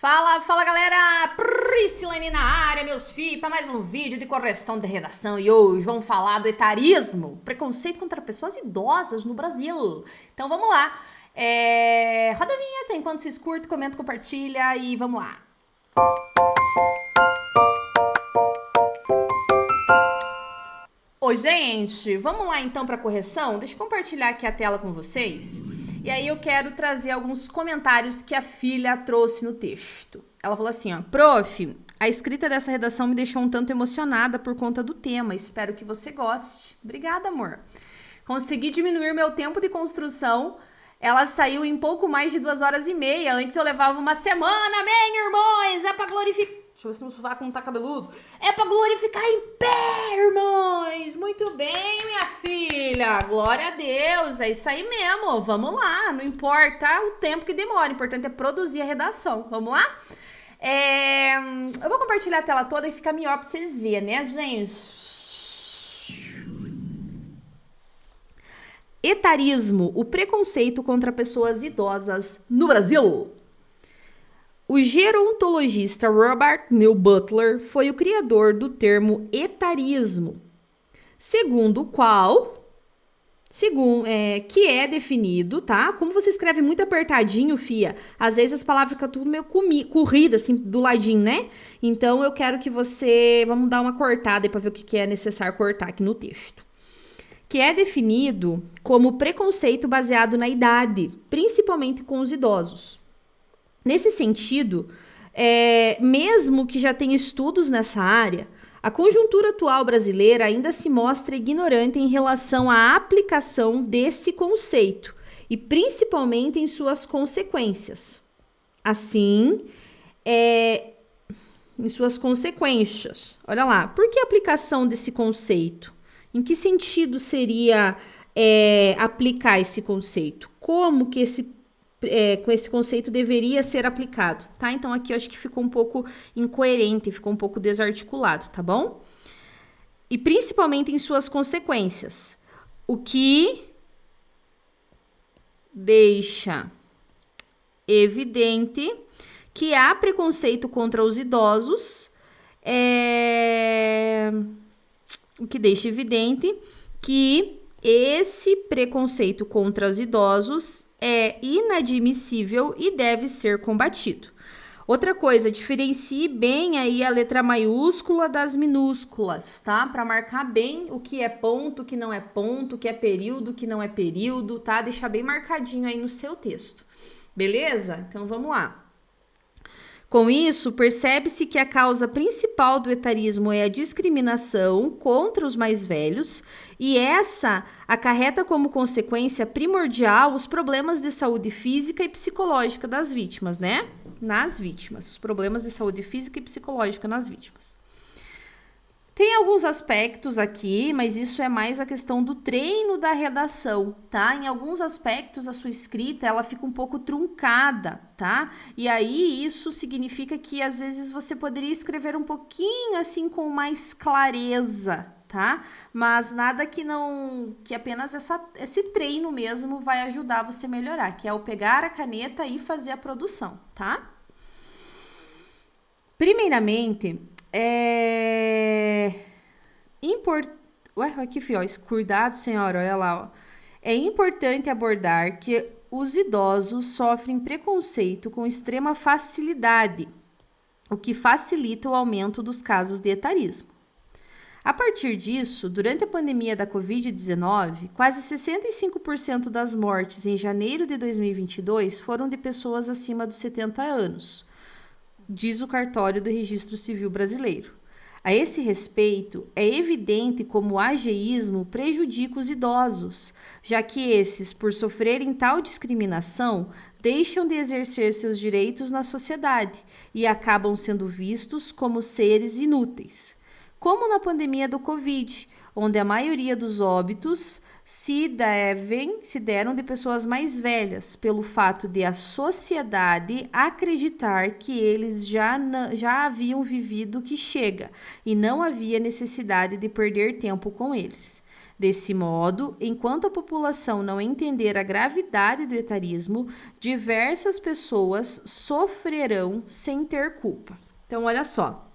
Fala galera, Priscilane na área, meus filhos, para mais um vídeo de correção de redação e hoje vamos falar do etarismo, preconceito contra pessoas idosas no Brasil. Então vamos lá, roda a vinheta enquanto vocês curtem, comenta, compartilha e vamos lá. Oi gente, vamos lá então para correção? Deixa eu compartilhar aqui a tela com vocês. E aí eu quero trazer alguns comentários que a filha trouxe no texto. Ela falou assim, ó, prof, a escrita dessa redação me deixou um tanto emocionada por conta do tema, espero que você goste. Obrigada, amor. Consegui diminuir meu tempo de construção, ela saiu em pouco mais de 2h30, antes eu levava uma semana, amém, irmãos, é pra glorificar... Deixa eu ver se meu sovaco não tá cabeludo. É pra glorificar em pé, irmãos. Muito bem, minha filha. Glória a Deus. É isso aí mesmo. Vamos lá. Não importa o tempo que demora. O importante é produzir a redação. Vamos lá? Eu vou compartilhar a tela toda e fica melhor pra vocês verem, né, gente? Etarismo. O preconceito contra pessoas idosas no Brasil. O gerontologista Robert Neil Butler foi o criador do termo etarismo, segundo o qual, que é definido, tá? Como você escreve muito apertadinho, fia, às vezes as palavras ficam tudo meio corridas, assim, do ladinho, né? Então, eu quero que vamos dar uma cortada aí pra ver o que é necessário cortar aqui no texto. Que é definido como preconceito baseado na idade, principalmente com os idosos. Nesse sentido, mesmo que já tenha estudos nessa área, a conjuntura atual brasileira ainda se mostra ignorante em relação à aplicação desse conceito e principalmente em suas consequências. Assim, em suas consequências. Olha lá, por que a aplicação desse conceito? Em que sentido seria aplicar esse conceito? Como que com esse conceito deveria ser aplicado, tá? Então, aqui eu acho que ficou um pouco incoerente, ficou um pouco desarticulado, tá bom? E principalmente em suas consequências, o que deixa evidente que há preconceito contra os idosos, o que deixa evidente que esse preconceito contra os idosos é inadmissível e deve ser combatido. Outra coisa, diferencie bem aí a letra maiúscula das minúsculas, tá? Para marcar bem o que é ponto, o que não é ponto, o que é período, o que não é período, tá? Deixar bem marcadinho aí no seu texto. Beleza? Então vamos lá. Com isso, percebe-se que a causa principal do etarismo é a discriminação contra os mais velhos e essa acarreta como consequência primordial os problemas de saúde física e psicológica das vítimas, né? Nas vítimas, os problemas de saúde física e psicológica nas vítimas. Tem alguns aspectos aqui, mas isso é mais a questão do treino da redação, tá? Em alguns aspectos, a sua escrita, ela fica um pouco truncada, tá? E aí, isso significa que, às vezes, você poderia escrever um pouquinho, assim, com mais clareza, tá? Mas nada que apenas esse treino mesmo vai ajudar você a melhorar, que é o pegar a caneta e fazer a produção, tá? Primeiramente... Aqui, fio, cuidado, senhora, olha lá, ó. É importante abordar que os idosos sofrem preconceito com extrema facilidade, o que facilita o aumento dos casos de etarismo. A partir disso, durante a pandemia da Covid-19, quase 65% das mortes em janeiro de 2022 foram de pessoas acima dos 70 anos. Diz o cartório do Registro Civil Brasileiro. A esse respeito, é evidente como o ageísmo prejudica os idosos, já que esses, por sofrerem tal discriminação, deixam de exercer seus direitos na sociedade e acabam sendo vistos como seres inúteis. como na pandemia do Covid, onde a maioria dos óbitos se deram de pessoas mais velhas, pelo fato de a sociedade acreditar que eles já haviam vivido o que chega e não havia necessidade de perder tempo com eles. Desse modo, enquanto a população não entender a gravidade do etarismo, diversas pessoas sofrerão sem ter culpa. Então, olha só.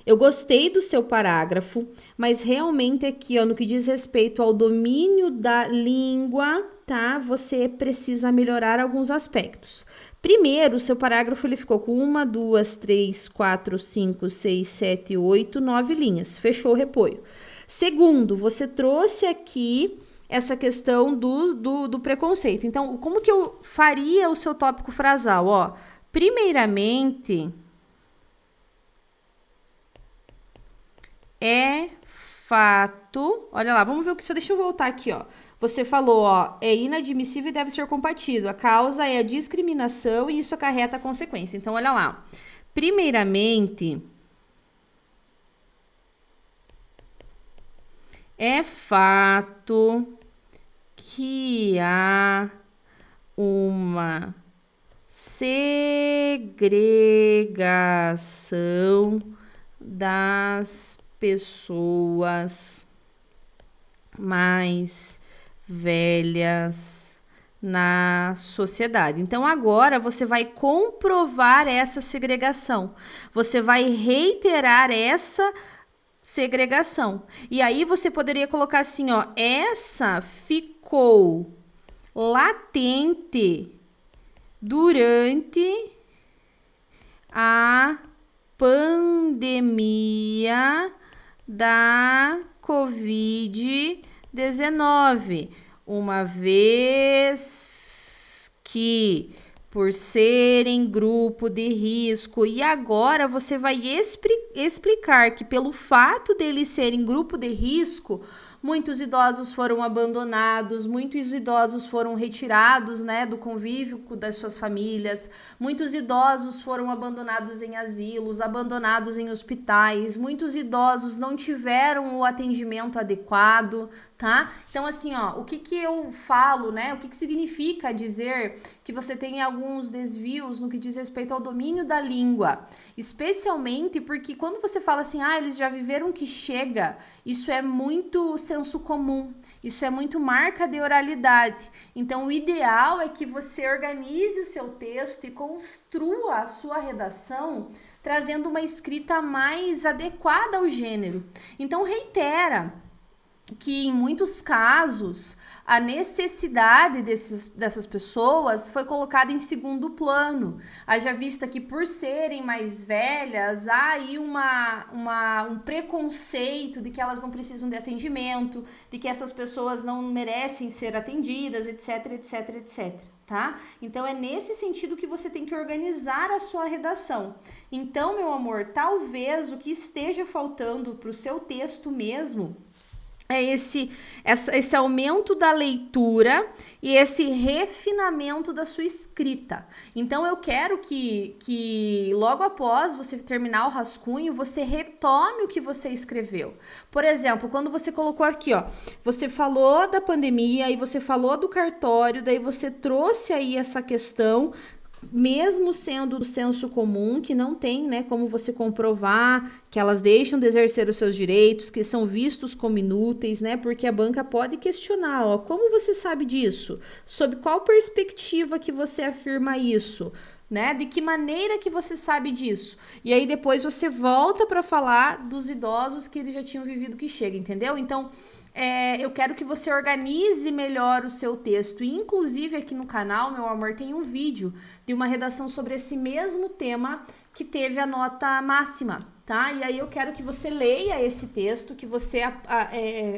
Eu gostei do seu parágrafo, mas realmente aqui, ó, no que diz respeito ao domínio da língua, tá? Você precisa melhorar alguns aspectos. Primeiro, o seu parágrafo ele ficou com 1, 2, 3, 4, 5, 6, 7, 8, 9 linhas. Fechou o repolho. Segundo, você trouxe aqui essa questão do preconceito. Então, como que eu faria o seu tópico frasal? Ó, primeiramente, é fato... Olha lá, vamos ver o que... Deixa eu voltar aqui, ó. Você falou, ó, é inadmissível e deve ser combatido. A causa é a discriminação e isso acarreta a consequência. Então, olha lá. Primeiramente... é fato que há uma segregação das pessoas mais velhas na sociedade. Então, agora você vai comprovar essa segregação. Você vai reiterar essa segregação. E aí você poderia colocar assim, ó, essa ficou latente durante a pandemia da Covid-19, uma vez que por serem grupo de risco. E agora você vai explicar que pelo fato deles serem grupo de risco, muitos idosos foram abandonados, muitos idosos foram retirados, né, do convívio das suas famílias, muitos idosos foram abandonados em asilos, abandonados em hospitais, muitos idosos não tiveram o atendimento adequado, tá? Então, assim, ó, o que que eu falo, né? O que que significa dizer que você tem alguns desvios no que diz respeito ao domínio da língua? Especialmente porque quando você fala assim, eles já viveram que chega, isso é muito senso comum, isso é muito marca de oralidade. Então, o ideal é que você organize o seu texto e construa a sua redação trazendo uma escrita mais adequada ao gênero. Então, reitera que em muitos casos a necessidade dessas pessoas foi colocada em segundo plano. Haja vista que por serem mais velhas, há aí um preconceito de que elas não precisam de atendimento, de que essas pessoas não merecem ser atendidas, etc, etc, etc. Tá? Então é nesse sentido que você tem que organizar a sua redação. Então, meu amor, talvez o que esteja faltando para o seu texto mesmo é esse aumento da leitura e esse refinamento da sua escrita. Então, eu quero que logo após você terminar o rascunho, você retome o que você escreveu. Por exemplo, quando você colocou aqui, ó, você falou da pandemia e você falou do cartório, daí você trouxe aí essa questão, mesmo sendo do senso comum, que não tem, né, como você comprovar que elas deixam de exercer os seus direitos, que são vistos como inúteis, né, porque a banca pode questionar, ó, como você sabe disso? Sob qual perspectiva que você afirma isso? Né? De que maneira que você sabe disso? E aí depois você volta para falar dos idosos que eles já tinham vivido que chega, entendeu? Então, eu quero que você organize melhor o seu texto. E, inclusive, aqui no canal, meu amor, tem um vídeo de uma redação sobre esse mesmo tema que teve a nota máxima, tá? E aí eu quero que você leia esse texto, que você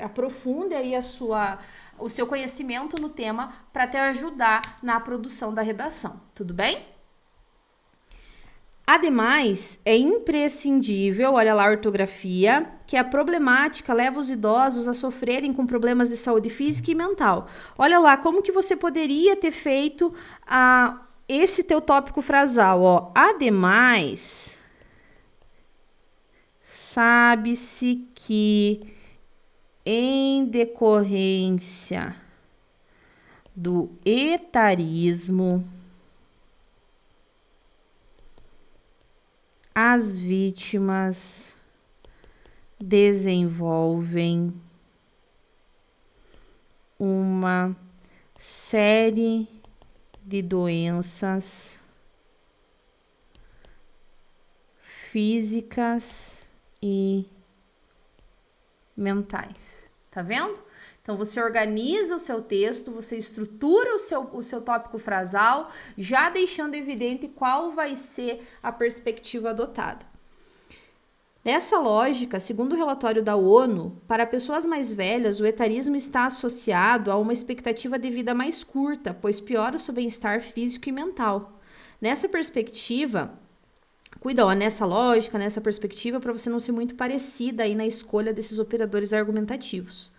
aprofunde aí o seu conhecimento no tema para te ajudar na produção da redação. Tudo bem? Ademais, é imprescindível, olha lá a ortografia, que a problemática leva os idosos a sofrerem com problemas de saúde física e mental. Olha lá, como que você poderia ter feito esse teu tópico frasal, ó. Ademais, Sabe-se que, em decorrência do etarismo, as vítimas desenvolvem uma série de doenças físicas e mentais. Tá vendo? Então, você organiza o seu texto, você estrutura o seu tópico frasal, já deixando evidente qual vai ser a perspectiva adotada. Nessa lógica, segundo o relatório da ONU, para pessoas mais velhas, o etarismo está associado a uma expectativa de vida mais curta, pois piora o seu bem-estar físico e mental. Nessa perspectiva, nessa lógica, nessa perspectiva, para você não ser muito parecida aí na escolha desses operadores argumentativos.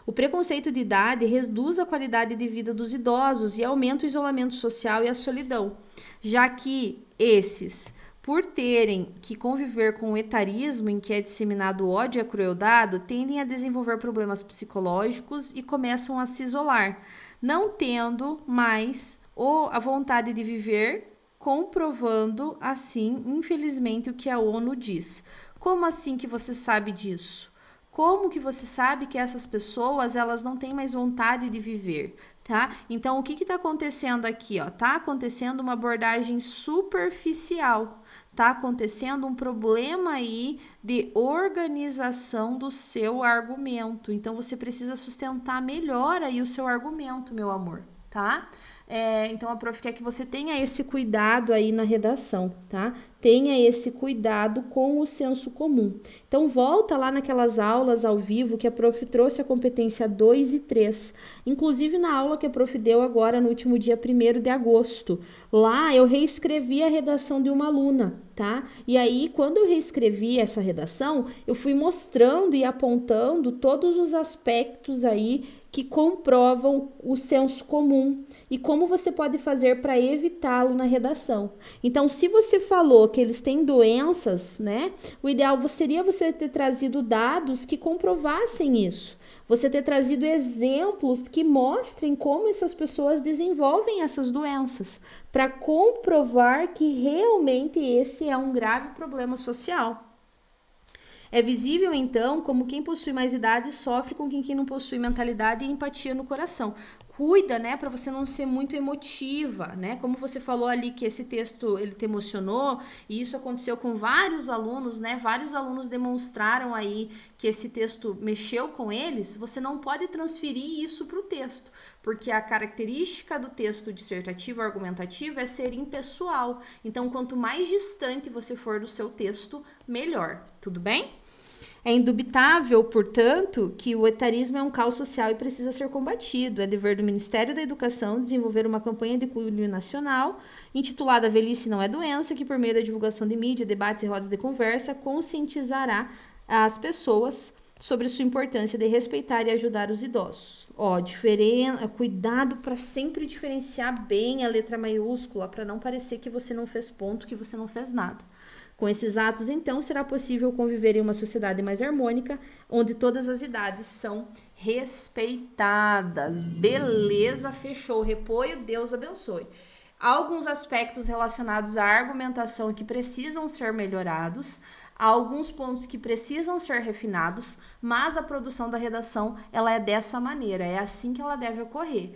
O preconceito de idade reduz a qualidade de vida dos idosos e aumenta o isolamento social e a solidão, já que esses, por terem que conviver com o etarismo em que é disseminado o ódio e a crueldade, tendem a desenvolver problemas psicológicos e começam a se isolar, não tendo mais a vontade de viver, comprovando assim, infelizmente, o que a ONU diz. Como assim que você sabe disso? Como que você sabe que essas pessoas, elas não têm mais vontade de viver, tá? Então, o que está acontecendo aqui, ó? Tá acontecendo uma abordagem superficial, tá acontecendo um problema aí de organização do seu argumento. Então, você precisa sustentar melhor aí o seu argumento, meu amor, tá? Então, a prof quer que você tenha esse cuidado aí na redação, tá? Tenha esse cuidado com o senso comum. Então, volta lá naquelas aulas ao vivo que a prof trouxe a competência 2 e 3. Inclusive, na aula que a prof deu agora no último dia 1º de agosto. Lá, eu reescrevi a redação de uma aluna, tá? E aí, quando eu reescrevi essa redação, eu fui mostrando e apontando todos os aspectos aí que comprovam o senso comum e como você pode fazer para evitá-lo na redação. Então, se você falou que eles têm doenças, né? O ideal seria você ter trazido dados que comprovassem isso. Você ter trazido exemplos que mostrem como essas pessoas desenvolvem essas doenças, para comprovar que realmente esse é um grave problema social. É visível, então, como quem possui mais idade sofre com quem não possui mentalidade e empatia no coração. Cuida, né, para você não ser muito emotiva, né? Como você falou ali que esse texto, ele te emocionou, e isso aconteceu com vários alunos, né? Vários alunos demonstraram aí que esse texto mexeu com eles. Você não pode transferir isso para o texto, porque a característica do texto dissertativo argumentativo é ser impessoal. Então, quanto mais distante você for do seu texto, melhor. Tudo bem? É indubitável, portanto, que o etarismo é um caos social e precisa ser combatido. É dever do Ministério da Educação desenvolver uma campanha de cunho nacional intitulada Velhice Não é Doença, que por meio da divulgação de mídia, debates e rodas de conversa, conscientizará as pessoas sobre sua importância de respeitar e ajudar os idosos. Cuidado para sempre diferenciar bem a letra maiúscula, para não parecer que você não fez ponto, que você não fez nada. Com esses atos, então, será possível conviver em uma sociedade mais harmônica, onde todas as idades são respeitadas. Beleza, fechou. Repõe, Deus abençoe. Há alguns aspectos relacionados à argumentação que precisam ser melhorados, há alguns pontos que precisam ser refinados, mas a produção da redação, ela é dessa maneira, é assim que ela deve ocorrer.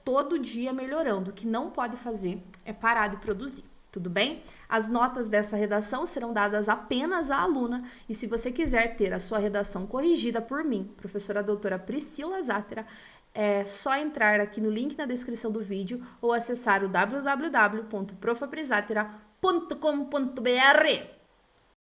Todo dia melhorando. O que não pode fazer é parar de produzir. Tudo bem? As notas dessa redação serão dadas apenas à aluna, e se você quiser ter a sua redação corrigida por mim, professora doutora Priscila Zátera, é só entrar aqui no link na descrição do vídeo ou acessar o www.profaprisatera.com.br.